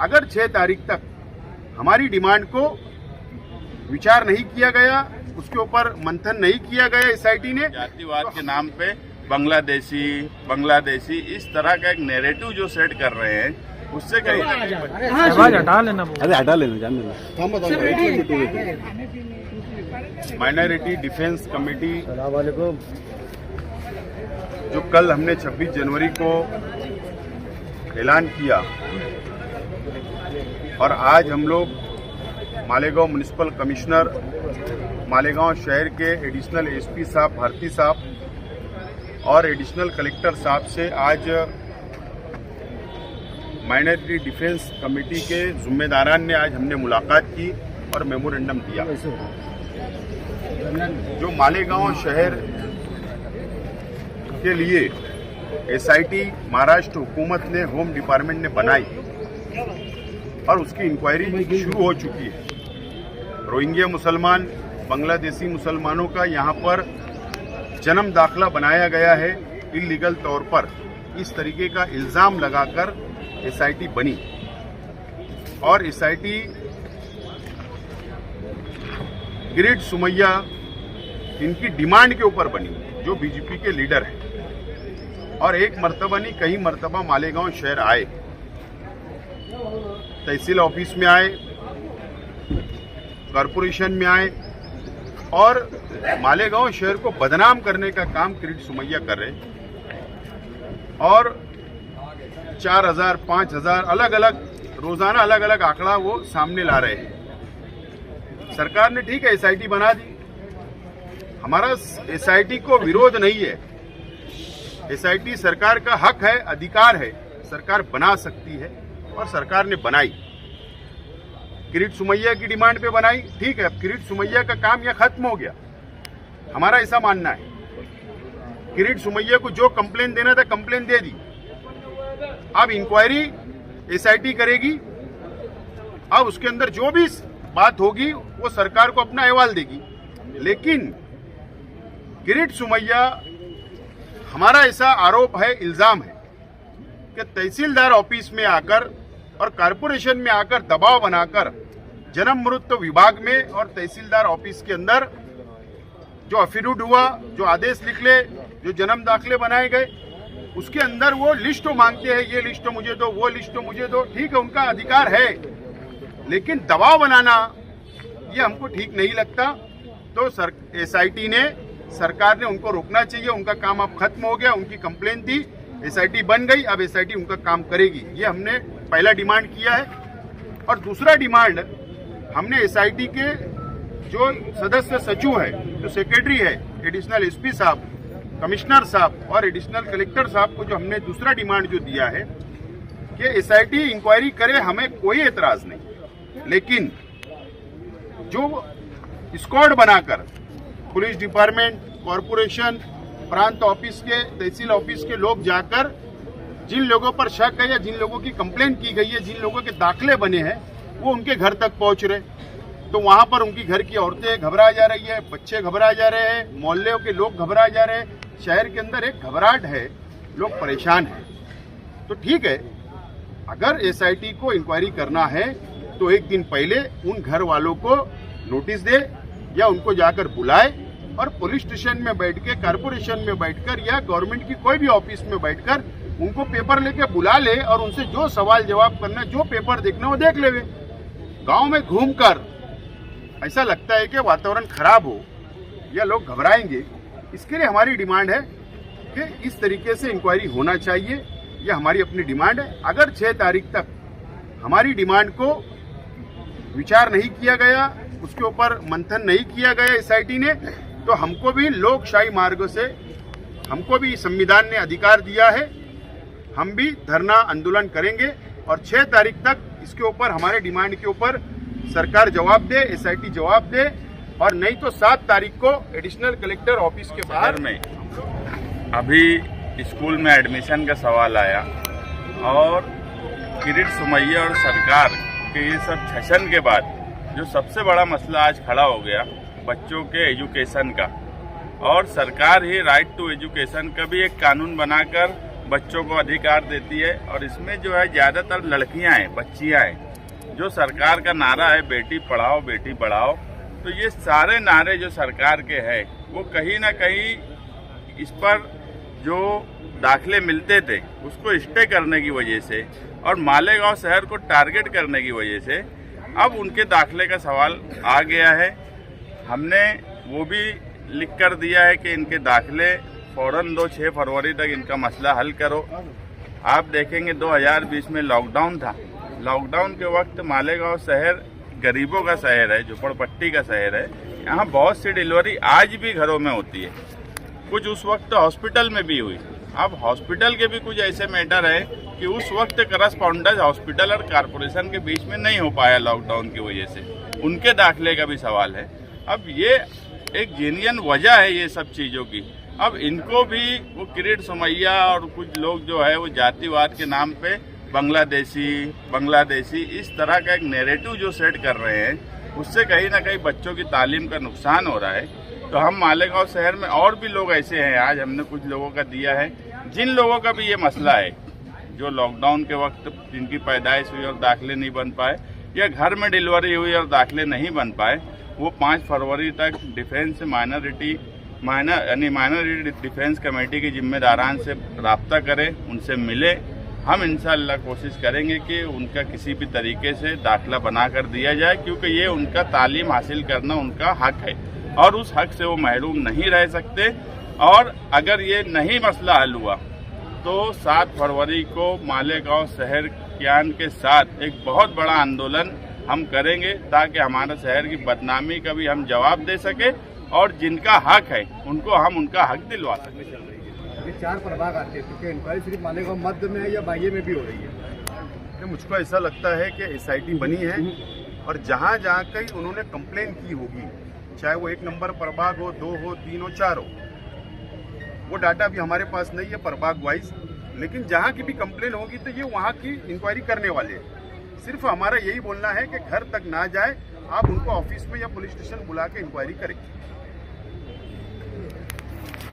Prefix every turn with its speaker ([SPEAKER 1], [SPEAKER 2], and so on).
[SPEAKER 1] अगर 6 तारीख तक हमारी डिमांड को विचार नहीं किया गया, उसके ऊपर मंथन नहीं किया गया एसआईटी ने,
[SPEAKER 2] जातिवाद के नाम पे बांग्लादेशी इस तरह का एक नैरेटिव जो सेट कर रहे हैं, उससे कहीं
[SPEAKER 3] हटा लेना, जान लेना।
[SPEAKER 1] माइनॉरिटी डिफेंस कमेटी जो कल हमने 26 जनवरी को ऐलान किया और आज हम लोग मालेगांव म्युनिसिपल कमिश्नर, मालेगांव शहर के एडिशनल एसपी साहब भारती साहब और एडिशनल कलेक्टर साहब से आज माइनॉरिटी डिफेंस कमेटी के जिम्मेदारान ने आज हमने मुलाकात की और मेमोरेंडम दिया। जो मालेगांव शहर के लिए एसआईटी महाराष्ट्र हुकूमत ने, होम डिपार्टमेंट ने बनाई और उसकी इंक्वायरी शुरू हो चुकी है। रोहिंग्या मुसलमान, बांग्लादेशी मुसलमानों का यहाँ पर जन्म दाखला बनाया गया है इल्लीगल तौर पर, इस तरीके का इल्जाम लगाकर एसआईटी बनी और एसआईटी किरीट सुमैया इनकी डिमांड के ऊपर बनी, जो बीजेपी के लीडर हैं, और एक मर्तबा नहीं कई मर्तबा मालेगांव शहर आए, तहसील ऑफिस में आए, कॉरपोरेशन में आए और मालेगांव शहर को बदनाम करने का काम किरीट सुमैया कर रहे हैं और 4000, 5000 अलग अलग रोजाना अलग अलग आंकड़ा वो सामने ला रहे हैं। सरकार ने ठीक है एसआईटी बना दी, हमारा एसआईटी को विरोध नहीं है, एसआईटी सरकार का हक है, अधिकार है, सरकार बना सकती है और सरकार ने बनाई। किरीट सुमैया की डिमांड पे बनाई, ठीक है, अब किरीट सुमैया का काम यह खत्म हो गया, हमारा ऐसा मानना है। किरीट सुमैया को जो कंप्लेन देना था कंप्लेन दे दी, अब इंक्वायरी एसआईटी करेगी, अब उसके अंदर जो भी बात होगी वो सरकार को अपना अहवाल देगी। लेकिन किरीट सुमैया, हमारा ऐसा आरोप है, इल्जाम है कि तहसीलदार ऑफिस में आकर और कारपोरेशन में आकर दबाव बनाकर जन्म मृत्यु विभाग में और तहसीलदार ऑफिस के अंदर जो एफिडेविट हुआ, जो आदेश निकले, जो जन्म दाखले बनाए गए, उसके अंदर वो लिस्ट मांगते हैं, ये लिस्ट मुझे दो, वो लिस्ट मुझे दो, ठीक है, उनका अधिकार है, लेकिन दबाव बनाना ये हमको ठीक नहीं लगता। तो एसआईटी ने, सरकार ने उनको रोकना चाहिए, उनका काम अब खत्म हो गया, उनकी कंप्लेन थी, एसआईटी बन गई, अब एसआईटी उनका काम करेगी, ये हमने पहला डिमांड किया है। और दूसरा डिमांड हमने एसआईटी के जो सदस्य सचिव है, जो सेक्रेटरी है, एडिशनल एसपी साहब, कमिश्नर साहब और एडिशनल कलेक्टर साहब को जो हमने दूसरा डिमांड जो दिया है कि एसआईटी इंक्वायरी करे, हमें कोई एतराज नहीं, लेकिन जो स्क्वाड बनाकर पुलिस डिपार्टमेंट, कॉरपोरेशन, प्रांत ऑफिस के, तहसील ऑफिस के लोग जाकर जिन लोगों पर शक है या जिन लोगों की कंप्लेन की गई है, जिन लोगों के दाखले बने हैं, वो उनके घर तक पहुंच रहे, तो वहां पर उनकी घर की औरतें घबरा जा रही है, बच्चे घबरा जा रहे हैं, मोहल्ले के लोग घबरा जा रहे हैं, शहर के अंदर एक घबराहट है, लोग परेशान हैं। तो ठीक है, अगर एसआईटी को इंक्वायरी करना है तो एक दिन पहले उन घर वालों को नोटिस दे या उनको जाकर बुलाए और पुलिस स्टेशन में बैठ के, कारपोरेशन में बैठकर या गवर्नमेंट की कोई भी ऑफिस में बैठकर उनको पेपर लेके बुला ले और उनसे जो सवाल जवाब करना, जो पेपर देखना वो देख लेवे। गांव में घूमकर ऐसा लगता है कि वातावरण खराब हो या लोग घबराएंगे, इसके लिए हमारी डिमांड है कि इस तरीके से इंक्वायरी होना चाहिए, यह हमारी अपनी डिमांड है। अगर 6 तारीख तक हमारी डिमांड को विचार नहीं किया गया, उसके ऊपर मंथन नहीं किया गया एसआईटी ने, तो हमको भी लोकशाही मार्ग से, हमको भी संविधान ने अधिकार दिया है, हम भी धरना आंदोलन करेंगे और 6 तारीख तक इसके ऊपर, हमारे डिमांड के ऊपर सरकार जवाब दे, एसआईटी जवाब दे, और नहीं तो 7 तारीख को एडिशनल कलेक्टर ऑफिस के बाहर
[SPEAKER 2] में अभी स्कूल में एडमिशन का सवाल आया और किरीट सुमैया और सरकार के ये सब सेशन के बाद जो सबसे बड़ा मसला आज खड़ा हो गया बच्चों के एजुकेशन का, और सरकार ही राइट टू एजुकेशन का भी एक कानून बनाकर बच्चों को अधिकार देती है और इसमें जो है ज़्यादातर लड़कियां हैं, बच्चियां हैं। जो सरकार का नारा है बेटी पढ़ाओ बेटी बढ़ाओ, तो ये सारे नारे जो सरकार के हैं वो कहीं ना कहीं इस पर जो दाखिले मिलते थे उसको स्टे करने की वजह से और मालेगांव शहर को टारगेट करने की वजह से अब उनके दाखिले का सवाल आ गया है। हमने वो भी लिख कर दिया है कि इनके दाखिले फौरन दो, 6 फरवरी तक इनका मसला हल करो। आप देखेंगे 2020 में लॉकडाउन था। लॉकडाउन के वक्त मालेगांव शहर गरीबों का शहर है, झोपड़पट्टी का शहर है। यहाँ बहुत सी डिलीवरी आज भी घरों में होती है, कुछ उस वक्त हॉस्पिटल में भी हुई। अब हॉस्पिटल के भी कुछ ऐसे मैटर है कि उस वक्त करस्पॉन्डेंस हॉस्पिटल और कारपोरेशन के बीच में नहीं हो पाया लॉकडाउन की वजह से, उनके दाखिले का भी सवाल है। अब ये एक जेन्युइन वजह है ये सब चीज़ों की। अब इनको भी वो किरीट सुमैया और कुछ लोग जो है वो जातिवाद के नाम पे बांग्लादेशी इस तरह का एक नैरेटिव जो सेट कर रहे हैं, उससे कहीं ना कहीं बच्चों की तालीम का नुकसान हो रहा है। तो हम मालेगांव शहर में और भी लोग ऐसे हैं, आज हमने कुछ लोगों का दिया है, जिन लोगों का भी ये मसला है, जो लॉकडाउन के वक्त जिनकी पैदाइश हुई और दाखिले नहीं बन पाए या घर में डिलीवरी हुई और दाखिले नहीं बन पाए, वो 5 फरवरी तक डिफेंस माइनॉरिटी डिफेंस कमेटी के जिम्मेदारान से रब्ता करें, उनसे मिले। हम इंशाअल्लाह कोशिश करेंगे कि उनका किसी भी तरीके से दाखिला बना कर दिया जाए, क्योंकि ये उनका तालीम हासिल करना उनका हक है और उस हक से वो महरूम नहीं रह सकते। और अगर ये नहीं मसला हल हुआ तो 7 फरवरी को मालेगांव शहर कियान के साथ एक बहुत बड़ा आंदोलन हम करेंगे, ताकि हमारे शहर की बदनामी का भी हम जवाब दे सके और जिनका हक है उनको हम उनका हक दिलवा सकें।
[SPEAKER 4] ये 4 प्रभाग आते हैं, तो इंक्वायरी सिर्फ मालेगांव मध्य में है या बाह्य में भी हो रही है?
[SPEAKER 1] मुझको ऐसा लगता है कि SIT बनी है और जहाँ जहाँ कहीं उन्होंने कंप्लेन की होगी, चाहे वो 1 नंबर प्रभाग हो, 2 हो, 3 हो, 4 हो, वो डाटा भी हमारे पास नहीं है प्रभाग वाइज, लेकिन जहाँ की भी कंप्लेन होगी तो ये वहाँ की इंक्वायरी करने वाले हैं। सिर्फ हमारा यही बोलना है कि घर तक ना जाए, आप उनको ऑफिस में या पुलिस स्टेशन बुला के इंक्वायरी करें।